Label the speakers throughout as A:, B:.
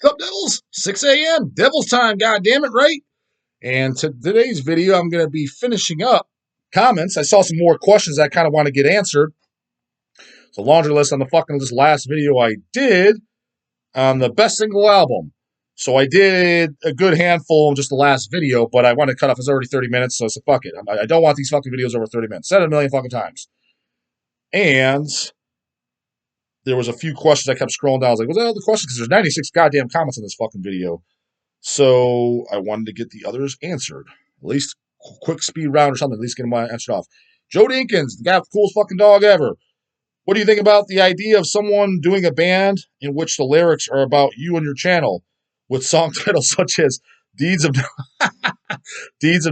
A: What's up, Devils? 6 a.m. Devil's time, goddammit, right? And today's video, I'm going to be finishing up comments. I saw some more questions I kind of want to get answered. It's a laundry list on the fucking this last video I did on the best single album. So I did a good handful in just the last video, but I want to cut off. It's already 30 minutes, so I said, fuck it. I don't want these fucking videos over 30 minutes. Said it a million fucking times. And there was a few questions I kept scrolling down. I was like, what's all the questions? Because there's 96 goddamn comments in this fucking video. So I wanted to get the others answered. At least quick speed round or something. At least get them answered off. Joe Dinkins, the guy with the coolest fucking dog ever. What do you think about the idea of someone doing a band in which the lyrics are about you and your channel with song titles such as Deeds of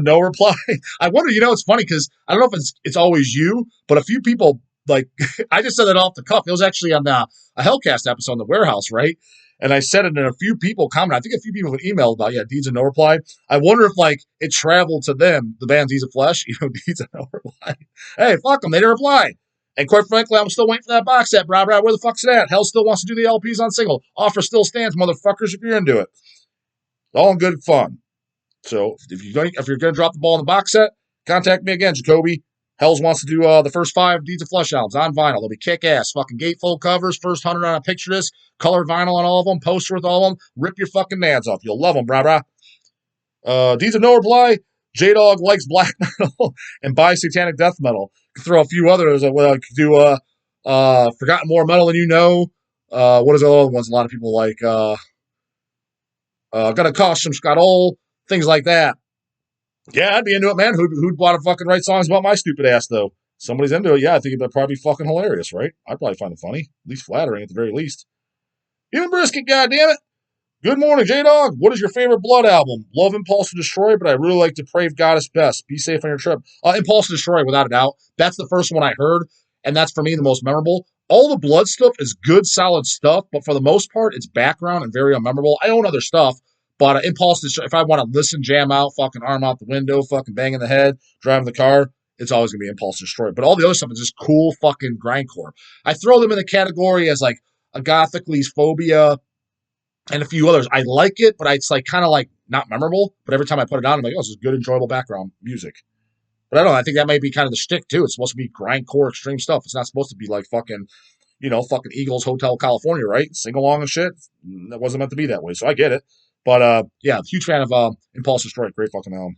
A: No Reply? I wonder, it's funny because I don't know if it's always you, but a few people, like, I just said it off the cuff. It was actually on a Hellcast episode in the warehouse, right? And I said it, and a few people commented. I think a few people have emailed about, Deeds of No Reply. I wonder if, it traveled to them, the band Deeds of Flesh, Deeds of No Reply. Hey, fuck them. They didn't reply. And quite frankly, I'm still waiting for that box set, brah. Where the fuck's it at? Hell still wants to do the LPs on single. Offer still stands, motherfuckers, if you're into it. All in good fun. So if you're going to drop the ball in the box set, contact me again, Jacoby. Hells wants to do the first 5 Deeds of Flesh albums on vinyl. They'll be kick-ass. Fucking gatefold covers, first 100 on a picture disc, color vinyl on all of them, poster with all of them. Rip your fucking nads off. You'll love them, brah. Deeds of No Reply. J-dawg likes black metal and buys satanic death metal. Throw a few others. I could do Forgotten More Metal Than You Know. What is the other ones a lot of people like? Gonna Cost Some Scott Ole. Things like that. Yeah, I'd be into it, man. Who'd want to fucking write songs about my stupid ass, though? Somebody's into it. Yeah, I think it'd probably be fucking hilarious, right? I'd probably find it funny. At least flattering, at the very least. Even Brisket, goddammit. Good morning, J-dawg. What is your favorite Blood album? Love Impulse to Destroy, but I really like Depraved Goddess best. Be safe on your trip. Impulse to Destroy, without a doubt. That's the first one I heard, and that's, for me, the most memorable. All the Blood stuff is good, solid stuff, but for the most part, it's background and very unmemorable. I own other stuff, but Impulse to Destroy, if I want to listen, jam out, fucking arm out the window, fucking bang in the head, driving the car, it's always going to be Impulse to Destroy. But all the other stuff is just cool fucking grindcore. I throw them in the category as, like, a Gothicles Phobia, and a few others. I like it, but it's kind of not memorable. But every time I put it on, I'm like, this is good, enjoyable background music. But I don't know. I think that might be kind of the shtick too. It's supposed to be grindcore, extreme stuff. It's not supposed to be like fucking Eagles Hotel California, right? Sing along and shit. That wasn't meant to be that way. So I get it. But yeah, huge fan of Impulse Destroy. Great fucking album.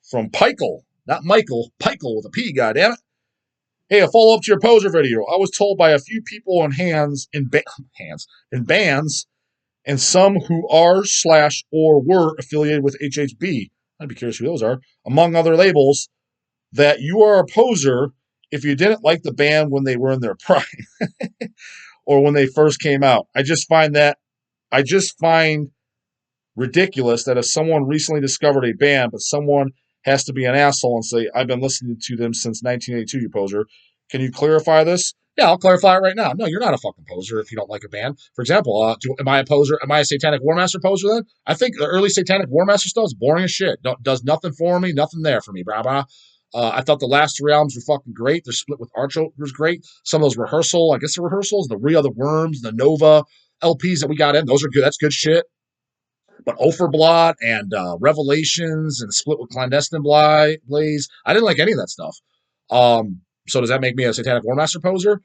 A: From Pikel, not Michael, Pikel with a P. Goddammit. Hey, a follow-up to your Poser video. I was told by a few people in bands, and some who are/or were affiliated with HHB, I'd be curious who those are, among other labels, that you are a poser if you didn't like the band when they were in their prime or when they first came out. I just find ridiculous that if someone recently discovered a band, but someone has to be an asshole and say, I've been listening to them since 1982, you poser. Can you clarify this? Yeah, I'll clarify it right now. No, you're not a fucking poser if you don't like a band. For example, am I a poser? Am I a Satanic Warmaster poser then? I think the early Satanic Warmaster stuff is boring as shit. Does nothing for me, nothing there for me, brah. I thought the last 3 albums were fucking great. Their split with Archo was great. Some of those the rehearsals, the Ria the Worms, the Nova LPs that we got in, those are good. That's good shit. But Oferblot and Revelations and split with Clandestine Blaze, I didn't like any of that stuff. So does that make me a Satanic Warmaster poser?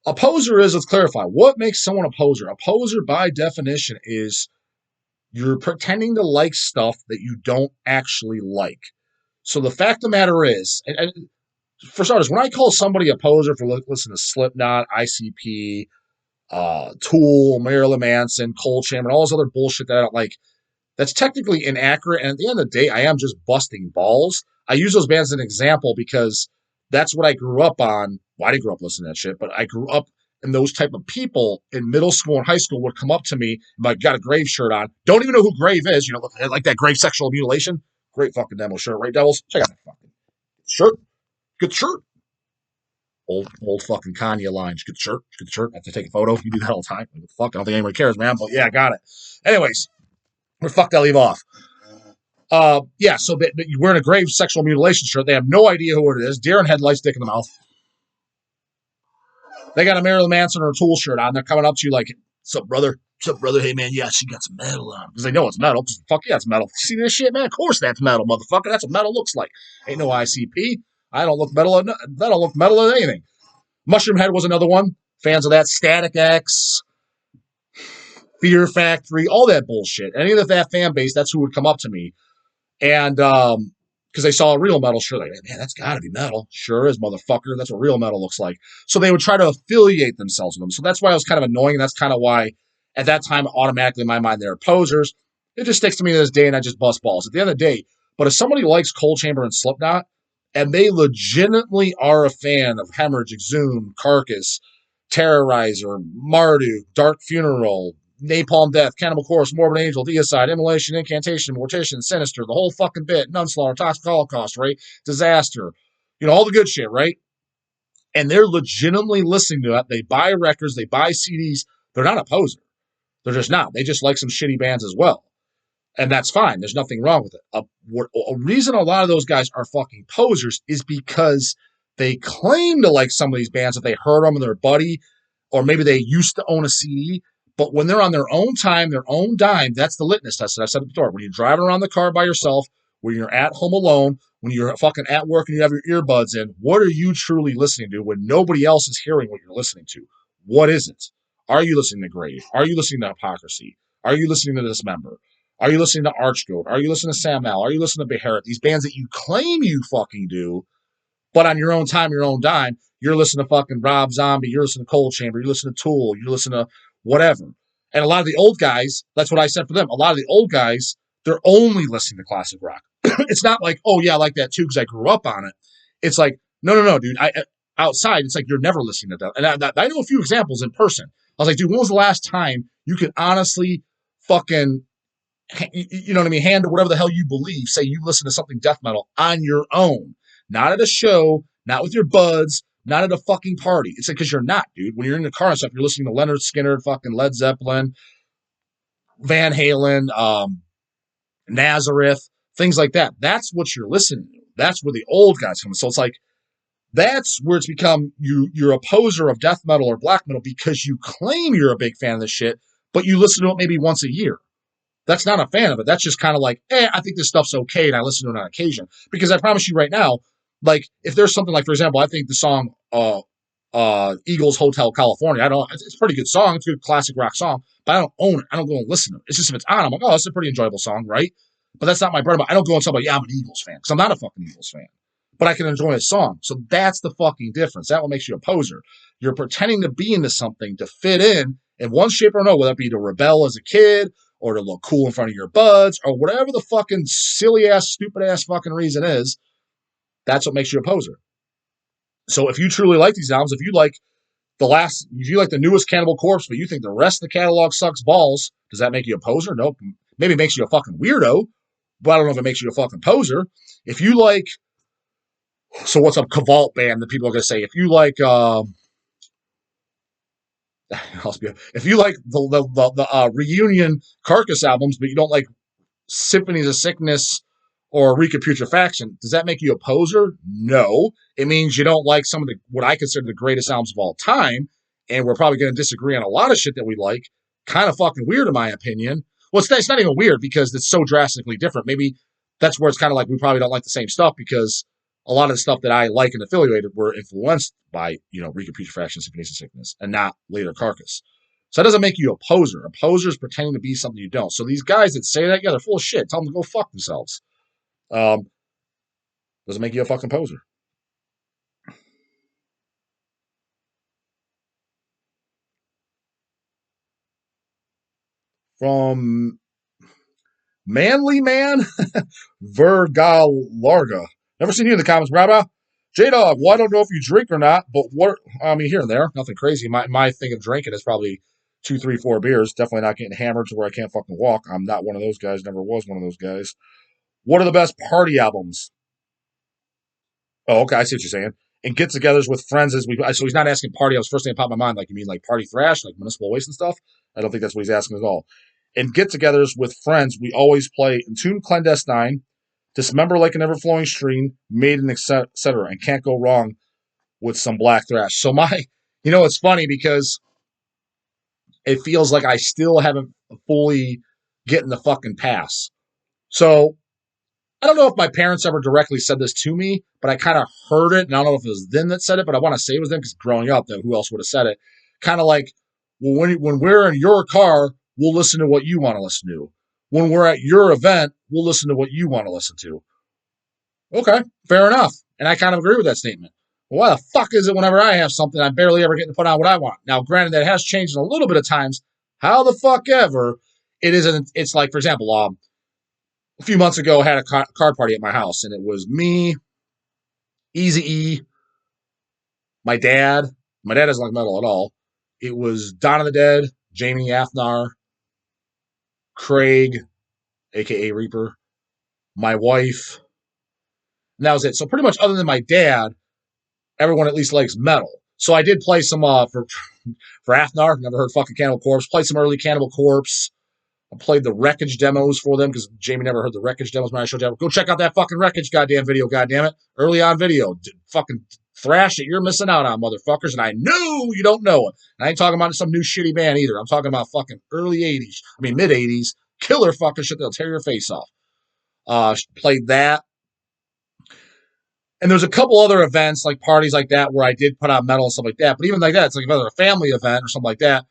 A: A poser is, let's clarify, what makes someone a poser? A poser, by definition, is you're pretending to like stuff that you don't actually like. So the fact of the matter is, and for starters, when I call somebody a poser for listening to Slipknot, ICP, Tool, Marilyn Manson, Cold Chamber, and all this other bullshit that I don't like, that's technically inaccurate. And at the end of the day, I am just busting balls. I use those bands as an example because that's what I grew up on. Well, I didn't grow up listening to that shit, but I grew up and those type of people in middle school and high school would come up to me and like, got a Grave shirt on. Don't even know who Grave is. Like that Grave sexual mutilation. Great fucking demo shirt, right, Devils? Check out that fucking shirt. Good shirt. Old fucking Kanye lines. Good shirt. Good shirt. I have to take a photo. You do that all the time. What the fuck? I don't think anybody cares, man. But yeah, I got it. Anyways, where the fuck did I leave off? Yeah, so you're wearing a Grave sexual mutilation shirt. They have no idea who it is. Deer in headlights, dick in the mouth. They got a Marilyn Manson or a Tool shirt on. They're coming up to you like, "What's up, brother? What's up, brother? Hey, man, yeah, she got some metal on." Because they know it's metal. Fuck yeah, it's metal. See this shit, man? Of course that's metal, motherfucker. That's what metal looks like. Ain't no ICP. I don't look metal. That don't look metal at anything. Mushroom Head was another one. Fans of that. Static X, Fear Factory, all that bullshit. Any of that fan base, that's who would come up to me. And because they saw a real metal shirt, like, man, that's got to be metal. Sure is, motherfucker. That's what real metal looks like. So they would try to affiliate themselves with them. So that's why it was kind of annoying. And that's kind of why at that time, automatically in my mind, they're posers. It just sticks to me to this day, and I just bust balls. At the end of the day, but if somebody likes Cold Chamber and Slipknot, and they legitimately are a fan of Hemorrhage, Exhumed, Carcass, Terrorizer, Marduk, Dark Funeral, Napalm Death, Cannibal Corpse, Morbid Angel, Deicide, Immolation, Incantation, Mortician, Sinister, the whole fucking bit, Nunslaughter, Toxic Holocaust, right? Disaster, all the good shit, right? And they're legitimately listening to it. They buy records, they buy CDs. They're not a poser. They're just not. They just like some shitty bands as well. And that's fine. There's nothing wrong with it. A reason a lot of those guys are fucking posers is because they claim to like some of these bands if they heard them and their buddy, or maybe they used to own a CD. But when they're on their own time, their own dime, that's the litmus test that I said before. When you're driving around the car by yourself, when you're at home alone, when you're fucking at work and you have your earbuds in, what are you truly listening to when nobody else is hearing what you're listening to? What is it? Are you listening to Grave? Are you listening to Hypocrisy? Are you listening to Dismember? Are you listening to Archgoat? Are you listening to Sam Al? Are you listening to Beharit? These bands that you claim you fucking do, but on your own time, your own dime, you're listening to fucking Rob Zombie, you're listening to Cold Chamber, you're listening to Tool, you're listening to whatever. And a lot of the old guys, that's what I said for them. A lot of the old guys, they're only listening to classic rock. It's not like, oh yeah, I like that too because I grew up on it. It's like, no, dude. Outside, it's like you're never listening to that. And I know a few examples in person. I was like, dude, when was the last time you could honestly fucking, you know what I mean, hand to whatever the hell you believe, say you listen to something death metal on your own, not at a show, not with your buds, not at a fucking party. It's like, because you're not, dude. When you're in the car and stuff, you're listening to Leonard Skinner, fucking Led Zeppelin, Van Halen, Nazareth, things like that. That's what you're listening to. That's where the old guys come. So it's like, that's where it's become you're a poser of death metal or black metal because you claim you're a big fan of this shit, but you listen to it maybe once a year. That's not a fan of it. That's just kind of like, I think this stuff's okay, and I listen to it on occasion. Because I promise you right now, like, if there's something like, for example, I think the song Eagles Hotel California, it's a pretty good song. It's a good classic rock song, but I don't own it. I don't go and listen to it. It's just if it's on, I'm like, oh, it's a pretty enjoyable song, right? But that's not my bread and butter. I don't go and tell somebody, yeah, I'm an Eagles fan, because I'm not a fucking Eagles fan. But I can enjoy a song. So that's the fucking difference. That what makes you a poser. You're pretending to be into something to fit in one shape or another, whether it be to rebel as a kid, or to look cool in front of your buds, or whatever the fucking silly-ass, stupid-ass fucking reason is. That's what makes you a poser. So if you truly like these albums, if you like the newest Cannibal Corpse, but you think the rest of the catalog sucks balls, does that make you a poser? Nope. Maybe it makes you a fucking weirdo, but I don't know if it makes you a fucking poser. If you like, so what's up, Cavalt band that people are going to say, if you like, if you like the Reunion Carcass albums, but you don't like Symphonies of Sickness or Rika Putrefaction, does that make you a poser? No. It means you don't like some of what I consider the greatest albums of all time, and we're probably going to disagree on a lot of shit that we like. Kind of fucking weird, in my opinion. Well, it's not even weird because it's so drastically different. Maybe that's where it's kind of like we probably don't like the same stuff because a lot of the stuff that I like and affiliated were influenced by, Rika Putrefaction, Symphonies of Sickness, and not later Carcass. So that doesn't make you a poser. A poser is pretending to be something you don't. So these guys that say that, yeah, they're full of shit. Tell them to go fuck themselves. Doesn't make you a fucking poser. From Manly Man, Vergalarga. Never seen you in the comments, brah. J-dawg, well, I don't know if you drink or not, but here and there, nothing crazy. My thing of drinking is probably 2, 3, 4 beers. Definitely not getting hammered to where I can't fucking walk. I'm not one of those guys. Never was one of those guys. What are the best party albums? Oh, okay, I see what you're saying. And get-togethers with friends so he's not asking party. I was first thing that popped in my mind, like you mean like party thrash, like Municipal Waste and stuff. I don't think that's what he's asking at all. In get-togethers with friends, we always play Entombed Clandestine, Dismember Like an Ever-Flowing Stream, Maiden, etc., and can't go wrong with some black thrash. So You know, it's funny because it feels like I still haven't fully getting the fucking pass. So I don't know if my parents ever directly said this to me, but I kind of heard it, and I don't know if it was them that said it, but I want to say it was them because growing up, then who else would have said it? Kind of like, well, when we're in your car, we'll listen to what you want to listen to. When we're at your event, we'll listen to what you want to listen to. Okay, fair enough. And I kind of agree with that statement. Well, why the fuck is it whenever I have something, I'm barely ever getting to put on what I want? Now, granted, that has changed in a little bit of times. How the fuck ever it isn't? It's like, for example, a few months ago, I had a card party at my house, and it was me, Easy E, my dad. My dad doesn't like metal at all. It was Dawn of the Dead, Jamie Athnar, Craig, aka Reaper, my wife, and that was it. So pretty much, other than my dad, everyone at least likes metal. So I did play some for Athnar. Never heard fucking Cannibal Corpse. Played some early Cannibal Corpse. I played the Wreckage demos for them because Jamie never heard the Wreckage demos when I showed you. Go check out that fucking Wreckage goddamn video, goddammit. Early on video. Fucking thrash that you're missing out on, motherfuckers. And I know you don't know it. And I ain't talking about some new shitty band either. I'm talking about fucking early 80s. I mean, mid 80s. Killer fucking shit that'll tear your face off. Played that. And there's a couple other events, like parties like that, where I did put on metal and stuff like that. But even like that, it's like whether a family event or something like that,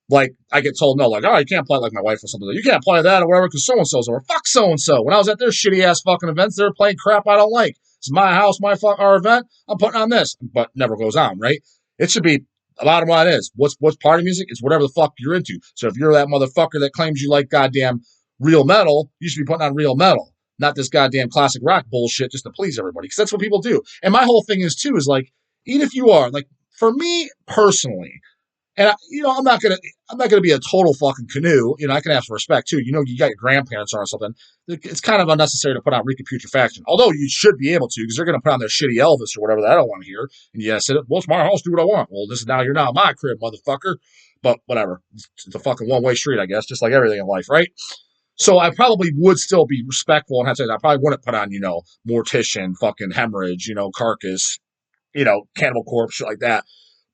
A: like I get told no, like, oh, you can't play like my wife or something. You can't play that or whatever because so-and-so's over. Fuck so-and-so. When I was at their shitty-ass fucking events, they were playing crap I don't like. It's my house, our event. I'm putting on this. But never goes on, right? It should be a lot of what it is. What's party music? It's whatever the fuck you're into. So if you're that motherfucker that claims you like goddamn real metal, you should be putting on real metal. Not this goddamn classic rock bullshit just to please everybody. Because that's what people do. And my whole thing is, too, is like, even if you are, like, for me personally, and I'm not gonna be a total fucking canoe. I can ask for respect too. You got your grandparents on or something. It's kind of unnecessary to put on reputrefaction. Although you should be able to, because they're gonna put on their shitty Elvis or whatever that I don't want to hear. And yes, well, it's my house, do what I want. Well, you're now my crib, motherfucker. But whatever. It's a fucking one-way street, I guess, just like everything in life, right? So I probably would still be respectful and have to say I probably wouldn't put on, Mortician, fucking Hemorrhage, Carcass, Cannibal Corpse, shit like that.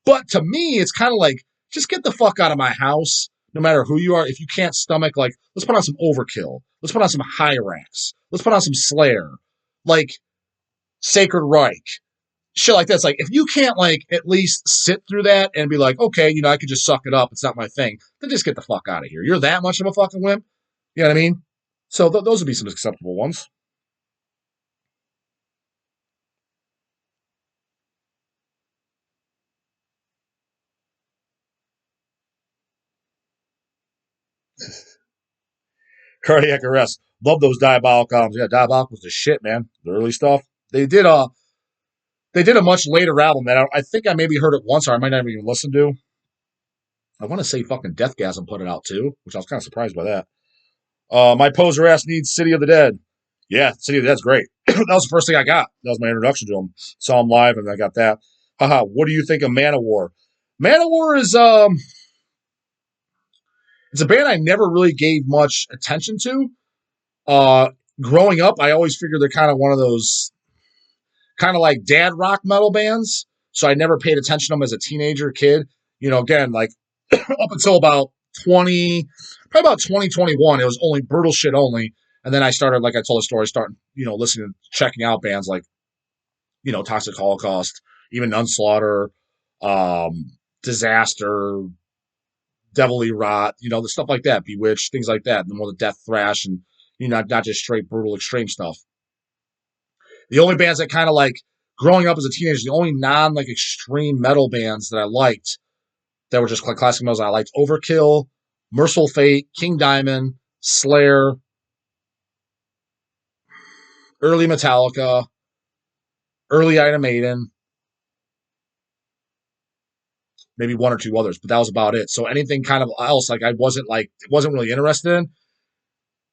A: But to me, it's kind of like, just get the fuck out of my house, no matter who you are. If you can't stomach, like, let's put on some Overkill. Let's put on some Hyrax. Let's put on some Slayer. Like, Sacred Reich. Shit like that. It's like, if you can't, like, at least sit through that and be like, okay, I could just suck it up. It's not my thing. Then just get the fuck out of here. You're that much of a fucking wimp? You know what I mean? So those would be some acceptable ones. Cardiac Arrest. Love those Diabolic albums. Yeah, Diabolic was the shit, man. The early stuff. They did a much later album that I think I maybe heard it once or I might not even listen to. I want to say fucking Deathgasm put it out too, which I was kind of surprised by that. My poser ass needs City of the Dead. Yeah, City of the Dead's great. That was the first thing I got. That was my introduction to him. Saw him live and I got that. Haha, what do you think of Manowar? Manowar is it's a band I never really gave much attention to. Growing up, I always figured they're kind of one of those kind of like dad rock metal bands. So I never paid attention to them as a teenager, kid. Again, like up until about probably about 2021, it was only brutal shit only. And then I started, like I told the story, starting, listening, checking out bands like, Toxic Holocaust, even Unslaughter, Disaster, Devilly Rot, the stuff like that, Bewitched, things like that. The more the death thrash and, not just straight brutal extreme stuff. The only bands that kind of like growing up as a teenager, the only non like extreme metal bands that I liked that were just like classic metals I liked: Overkill, Merciful Fate, King Diamond, Slayer, early Metallica, early Iron Maiden, maybe one or two others, but that was about it. So anything kind of else, like I wasn't really interested in.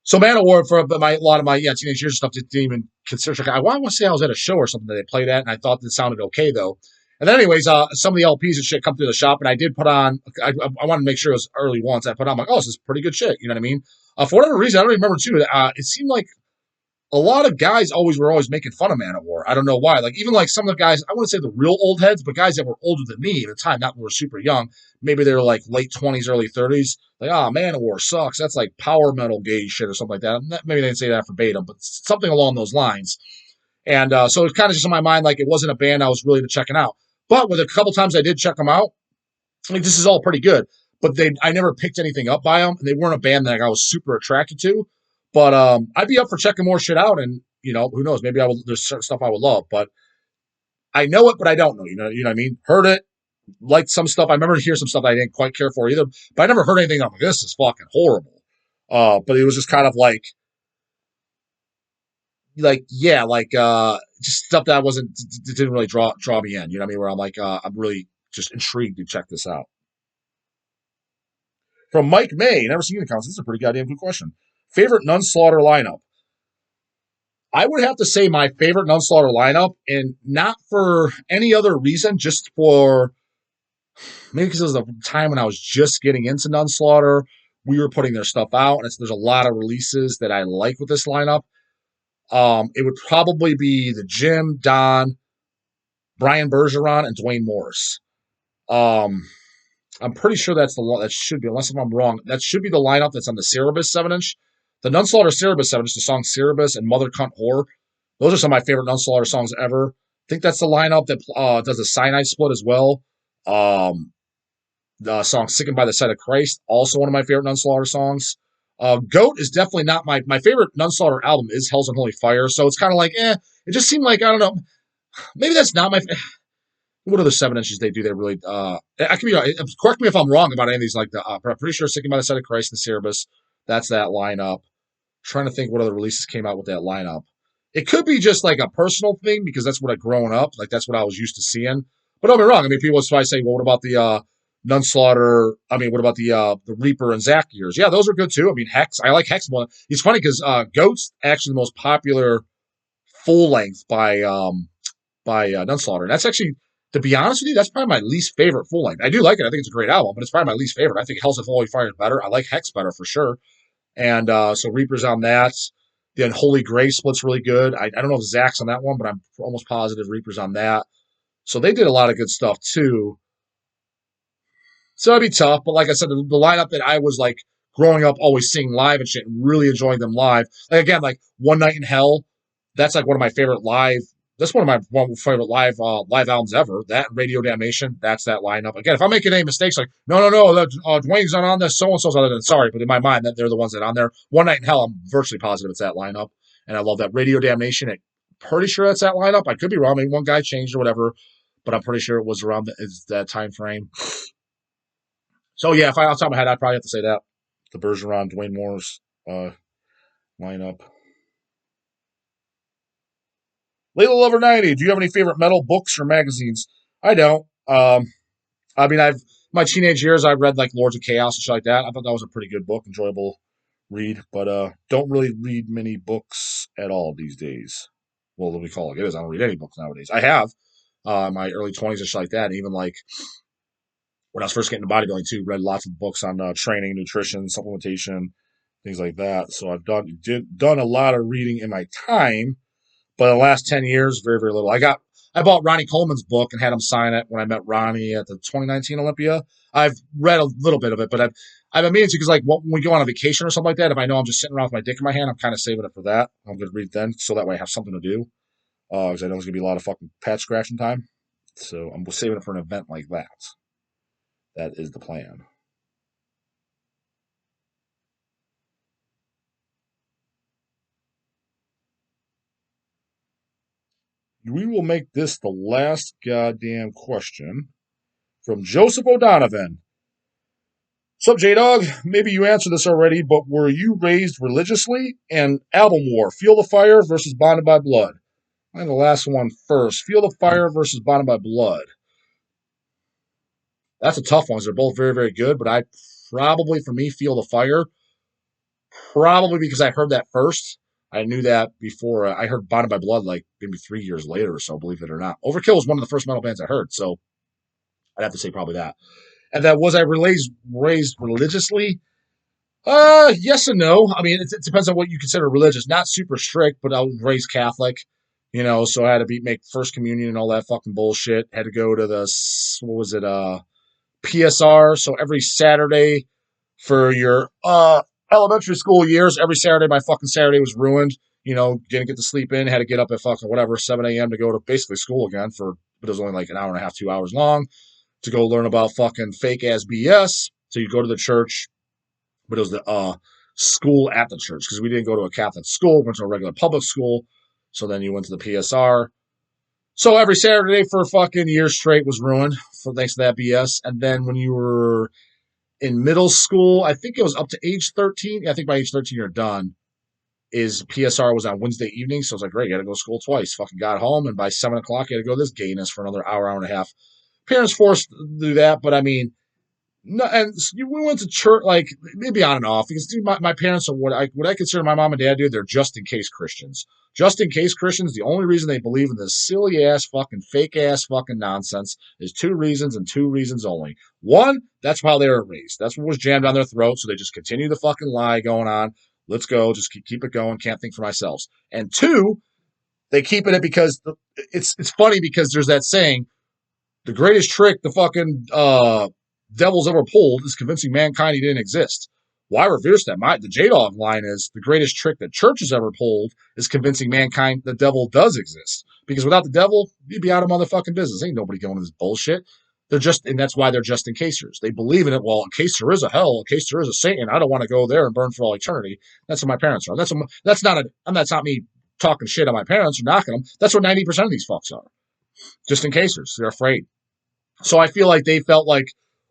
A: So Manowar for a lot of my teenage years stuff didn't even consider. I want to say I was at a show or something that they played at, and I thought it sounded okay though. And then anyways, some of the LPs and shit come through the shop, and I did put on. I wanted to make sure it was early ones. I put on like, oh, this is pretty good shit. You know what I mean? For whatever reason, I don't even remember too. It seemed like a lot of guys were always making fun of Manowar. I don't know why. Like even like some of the guys, I wouldn't say the real old heads, but guys that were older than me at the time, not when we were super young. Maybe they were like late 20s, early 30s. Like, Manowar sucks. That's like power metal gay shit or something like that. Maybe they didn't say that verbatim, but something along those lines. And so it's kind of just in my mind, like it wasn't a band I was really checking out. But with a couple times I did check them out, like this is all pretty good. But I never picked anything up by them, and they weren't a band that I was super attracted to. But I'd be up for checking more shit out, and who knows? Maybe I will. There's certain stuff I would love, but I know it, but I don't know. You know what I mean? Heard it, liked some stuff. I remember hearing some stuff I didn't quite care for either, but I never heard anything. I'm like, this is fucking horrible. But it was just kind of just stuff that didn't really draw me in. You know what I mean? Where I'm like, I'm really just intrigued to check this out. From Mike May, never seen the comments. This is a pretty goddamn good question. Favorite Nunslaughter lineup? I would have to say my favorite Nunslaughter lineup, and not for any other reason, just for maybe because it was the time when I was just getting into Nunslaughter. We were putting their stuff out, and there's a lot of releases that I like with this lineup. It would probably be the Jim, Don, Brian Bergeron, and Dwayne Morris. I'm pretty sure that's the one that should be, unless if I'm wrong, that should be the lineup that's on the Cerebus 7-inch. The Nunslaughter Cerebus 7-inch, the song Cerebus and Mother Cunt Whore. Those are some of my favorite Nunslaughter songs ever. I think that's the lineup that does the Cyanide Split as well. The song Sickened by the Sight of Christ, also one of my favorite Nunslaughter songs. Goat is definitely not my favorite Nunslaughter album is Hell's Unholy Fire. So it's kind of like, it just seemed like, I don't know, maybe that's not my what other 7-inches they do that really I could be correct me if I'm wrong about any of these, like but I'm pretty sure Sickened by the Sight of Christ and Cerebus, that's that lineup. Trying to think what other releases came out with that lineup. It could be just like a personal thing because that's what I grown up, like that's what I was used to seeing. But don't be wrong. I mean, people would probably say, well, what about the Nunslaughter? I mean, what about the Reaper and Zach years? Yeah, those are good too. I mean, Hex. I like Hex more. It's funny because Goat's actually the most popular full length by Nunslaughter. And that's actually, to be honest with you, that's probably my least favorite full length. I do like it. I think it's a great album, but it's probably my least favorite. I think Hell's Unholy Fire is better. I like Hex better for sure. And so Reaper's on that. The Unholy Grey split's really good. I don't know if Zach's on that one, but I'm almost positive Reaper's on that. So they did a lot of good stuff too. So it'd be tough, but like I said, the lineup that I was like growing up always seeing live and shit and really enjoying them live. Like again, like One Night in Hell, that's like one of my favorite live. That's one of my favorite live albums ever. That Radio Damnation, that's that lineup. Again, if I'm making any mistakes, like no, Dwayne's not on this, so and so's on it. Sorry, but in my mind, that they're the ones that are on there. One Night in Hell, I'm virtually positive it's that lineup, and I love that Radio Damnation. I'm pretty sure that's that lineup. I could be wrong. Maybe one guy changed or whatever, but I'm pretty sure it was around that time frame. So yeah, if I off the top of my head, I'd probably have to say that the Bergeron, Dwayne Morris lineup. Layla Lover 90, do you have any favorite metal books or magazines? I don't. I mean, my teenage years, I read like Lords of Chaos and shit like that. I thought that was a pretty good book, enjoyable read, but don't really read many books at all these days. Well, let me call it. It is. I don't read any books nowadays. I have my early 20s and shit like that. And even like when I was first getting into bodybuilding too, read lots of books on training, nutrition, supplementation, things like that. So I've done a lot of reading in my time. But in the last 10 years, very, very little. I bought Ronnie Coleman's book and had him sign it when I met Ronnie at the 2019 Olympia. I've read a little bit of it, but I've been meaning to because like when we go on a vacation or something like that, if I know I'm just sitting around with my dick in my hand, I'm kind of saving it for that. I'm going to read it then so that way I have something to do because I know there's going to be a lot of fucking patch scratching time. So I'm saving it for an event like that. That is the plan. We will make this the last goddamn question from Joseph O'Donovan. Sup, J-dawg? Maybe you answered this already, but were you raised religiously? And album war, Feel the Fire versus Bonded by Blood. And the last one first. Feel the Fire versus Bonded by Blood. That's a tough one. They're both very, very good, but I probably, for me, Feel the Fire. Probably because I heard that first. I knew that before. I heard Bonded by Blood like maybe 3 years later or so, believe it or not. Overkill was one of the first metal bands I heard, so I'd have to say probably that. And that was I raised religiously? Yes and no. I mean, it depends on what you consider religious. Not super strict, but I was raised Catholic, so I had to make first communion and all that fucking bullshit. Had to go to the, what was it, PSR. So every Saturday for your elementary school years, every Saturday, my fucking Saturday was ruined. Didn't get to sleep in, had to get up at fucking whatever, 7 a.m. to go to basically school again but it was only like an hour and a half, 2 hours long to go learn about fucking fake ass BS. So you go to the church, but it was the school at the church because we didn't go to a Catholic school, we went to a regular public school. So then you went to the PSR. So every Saturday for fucking years straight was ruined for thanks to that BS. And then when you were in middle school, I think it was up to age 13. Yeah, I think by age 13 you're done. Is PSR was on Wednesday evening, so I was like, great, you got to go to school twice. Fucking got home, and by 7 o'clock, you had to go to this gayness for another hour, hour and a half. Parents forced to do that, but I mean, no, and we went to church like maybe on and off because dude, my parents are what I consider my mom and dad do. They're just in case Christians. Just in case Christians. The only reason they believe in this silly ass fucking fake ass fucking nonsense is two reasons and two reasons only. One, that's how they were raised. That's what was jammed down their throat. So they just continue the fucking lie going on. Let's go, just keep it going. Can't think for myself. And two, they keep it because it's funny because there's that saying the greatest trick the fucking devil's ever pulled is convincing mankind he didn't exist. Well, I reverse that. The J-dawg line is the greatest trick that church has ever pulled is convincing mankind the devil does exist. Because without the devil, you'd be out of motherfucking business. Ain't nobody going to this bullshit. And that's why they're just in casers. They believe in it. Well, in case there is a hell, in case there is a Satan, I don't want to go there and burn for all eternity. That's what my parents are. That's not me talking shit on my parents or knocking them. That's what 90% of these fucks are. Just in casers. They're afraid. So I feel like they felt like,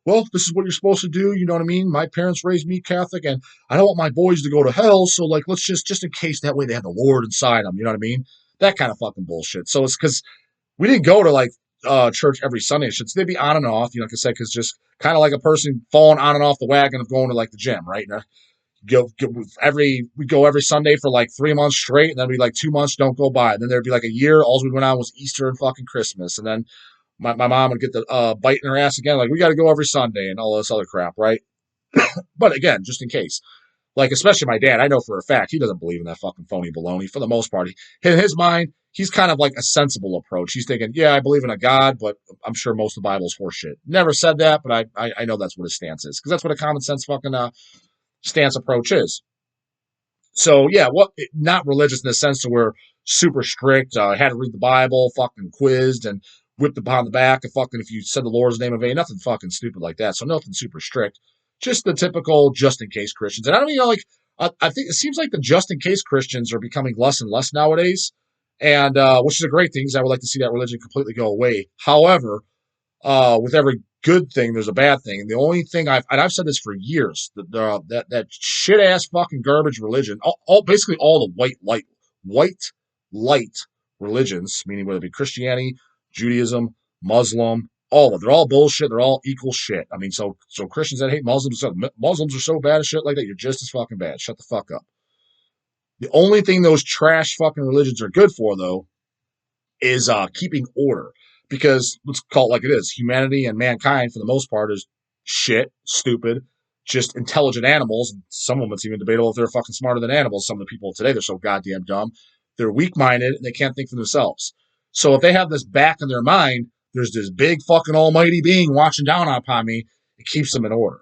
A: well, this is what you're supposed to do. You know what I mean? My parents raised me Catholic, and I don't want my boys to go to hell. So, like, let's just in case that way they have the Lord inside them. You know what I mean? That kind of fucking bullshit. So it's because we didn't go to like church every Sunday. So they'd be on and off. Like I said, because just kind of like a person falling on and off the wagon of going to like the gym, right? We go every Sunday for like 3 months straight, and then we like 2 months don't go by. And then there'd be like a year. All we went on was Easter and fucking Christmas, and then my mom would get the biting her ass again, like, we got to go every Sunday and all this other crap, right? But again, just in case. Like, especially my dad, I know for a fact he doesn't believe in that fucking phony baloney for the most part. In his mind, he's kind of like a sensible approach. He's thinking, yeah, I believe in a God, but I'm sure most of the Bible's horseshit. Never said that, but I know that's what his stance is because that's what a common sense fucking stance approach is. So yeah, not religious in the sense that we're super strict. Had to read the Bible, fucking quizzed and whipped upon the back. And fucking if you said the Lord's name of vain, nothing fucking stupid like that. So nothing super strict. Just the typical just in case Christians. And I don't even like. I think it seems like the just in case Christians are becoming less and less nowadays, and which is a great thing because I would like to see that religion completely go away. However, with every good thing, there's a bad thing. And the only thing I've said this for years, that shit ass fucking garbage religion, basically all the white light religions, meaning whether it be Christianity, Judaism, Muslim, all of them, they're all bullshit. They're all equal shit. I mean, so Christians that hate Muslims are so bad as shit like that. You're just as fucking bad. Shut the fuck up. The only thing those trash fucking religions are good for, though, is keeping order. Because let's call it like it is. Humanity and mankind, for the most part, is shit, stupid, just intelligent animals. Some of them, it's even debatable if they're fucking smarter than animals. Some of the people today, they're so goddamn dumb. They're weak-minded, and they can't think for themselves. So if they have this back in their mind, there's this big fucking almighty being watching down upon me. It keeps them in order.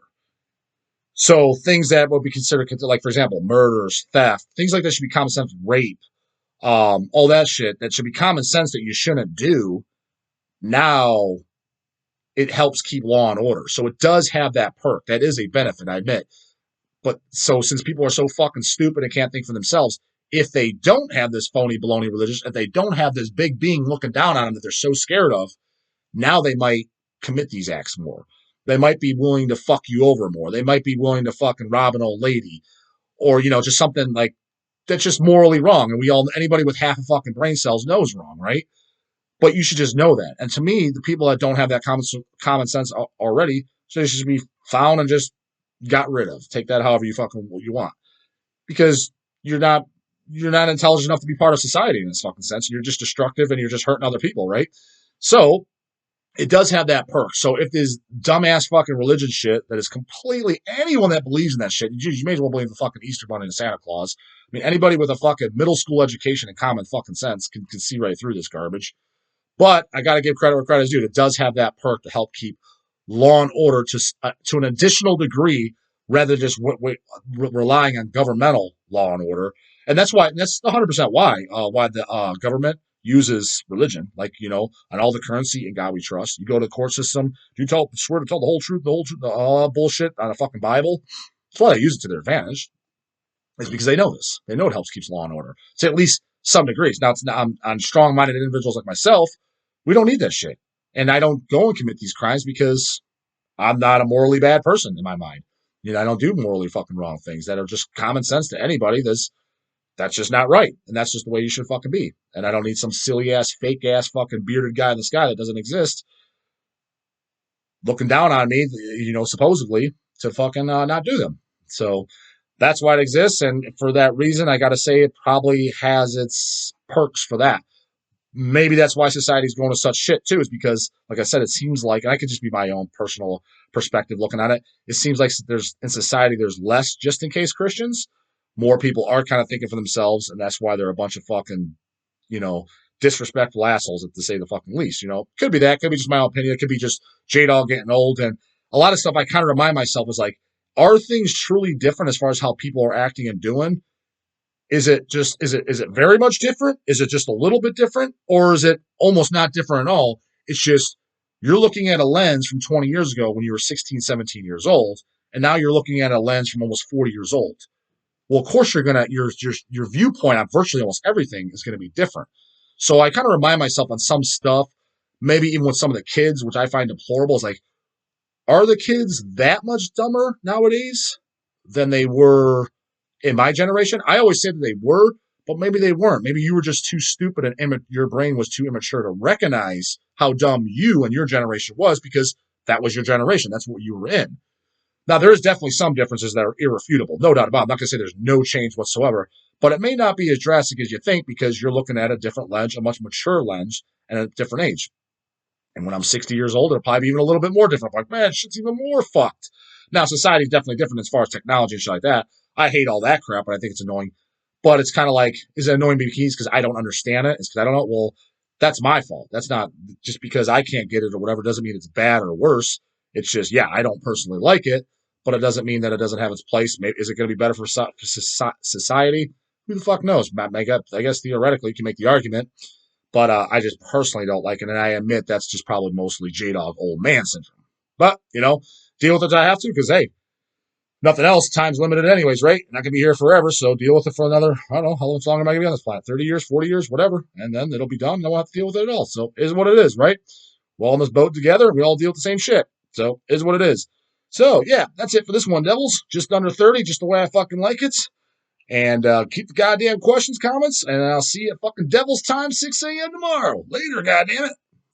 A: So things that would be considered, like, for example, murders, theft, things like that should be common sense, rape, all that shit, that should be common sense that you shouldn't do. Now it helps keep law and order. So it does have that perk. That is a benefit, I admit. But so since people are so fucking stupid and can't think for themselves, if they don't have this phony baloney religious, if they don't have this big being looking down on them that they're so scared of, now they might commit these acts more. They might be willing to fuck you over more. They might be willing to fucking rob an old lady or, just something like that's just morally wrong. And anybody with half a fucking brain cells knows wrong, right? But you should just know that. And to me, the people that don't have that common sense already, so they should be found and just got rid of. Take that however you fucking you want, because you're not intelligent enough to be part of society in this fucking sense. You're just destructive and you're just hurting other people, right? So it does have that perk. So if this dumbass fucking religion shit that is completely anyone that believes in that shit, you may as well believe the fucking Easter Bunny and Santa Claus. I mean, anybody with a fucking middle school education and common fucking sense can see right through this garbage. But I got to give credit where credit is due. It does have that perk to help keep law and order to an additional degree, rather than just relying on governmental law and order. And that's 100% why the government uses religion, like, on all the currency in God we trust. You go to the court system, you swear to tell the whole truth, bullshit on a fucking Bible. That's why they use it to their advantage. Is because they know this. They know it helps keeps law and order to at least some degrees. Now, it's not, on strong-minded individuals like myself, we don't need that shit. And I don't go and commit these crimes because I'm not a morally bad person in my mind. I don't do morally fucking wrong things that are just common sense to anybody. That's just not right. And that's just the way you should fucking be. And I don't need some silly ass, fake ass fucking bearded guy in the sky that doesn't exist looking down on me, supposedly to fucking not do them. So that's why it exists. And for that reason, I got to say it probably has its perks for that. Maybe that's why society's going to such shit too, is because, like I said, it seems like, and I could just be my own personal perspective looking at it, it seems like in society there's less just in case Christians. More people are kind of thinking for themselves, and that's why they're a bunch of fucking, disrespectful assholes, to say the fucking least. Could be that, could be just my own opinion, it could be just J-dawg getting old, and a lot of stuff I kind of remind myself is like, are things truly different as far as how people are acting and doing? Is it very much different? Is it just a little bit different? Or is it almost not different at all? It's just you're looking at a lens from 20 years ago when you were 16, 17 years old, and now you're looking at a lens from almost 40 years old. Well, of course your viewpoint on virtually almost everything is going to be different. So I kind of remind myself on some stuff, maybe even with some of the kids, which I find deplorable, is like, are the kids that much dumber nowadays than they were in my generation? I always said that they were, but maybe they weren't. Maybe you were just too stupid and your brain was too immature to recognize how dumb you and your generation was, because that was your generation. That's what you were in. Now, there is definitely some differences that are irrefutable. No doubt about it. I'm not going to say there's no change whatsoever, but it may not be as drastic as you think because you're looking at a different lens, a much mature lens, and a different age. And when I'm 60 years old, it'll probably be even a little bit more different. I'm like, man, shit's even more fucked. Now, society's definitely different as far as technology and shit like that. I hate all that crap, and I think it's annoying. But it's kind of like, is it annoying because I don't understand it? It's because I don't know. Well, that's my fault. That's not just because I can't get it or whatever. Doesn't mean it's bad or worse. It's just, yeah, I don't personally like it, but it doesn't mean that it doesn't have its place. Maybe, is it going to be better for society? Who the fuck knows? I guess theoretically you can make the argument. But I just personally don't like it, and I admit that's just probably mostly J-dawg old man syndrome. But, deal with it I have to, because, hey, nothing else, time's limited anyways, right? Not going to be here forever, so deal with it for another, I don't know, how long am I going to be on this planet? 30 years, 40 years, whatever, and then it'll be done, and I won't have to deal with it at all. So, it is what it is, right? We're all on this boat together, and we all deal with the same shit. So, it is what it is. So, yeah, that's it for this one, Devils. Just under 30, just the way I fucking like it. And keep the goddamn questions, comments, and I'll see you at fucking Devil's Time, 6 a.m. tomorrow. Later, goddamn it.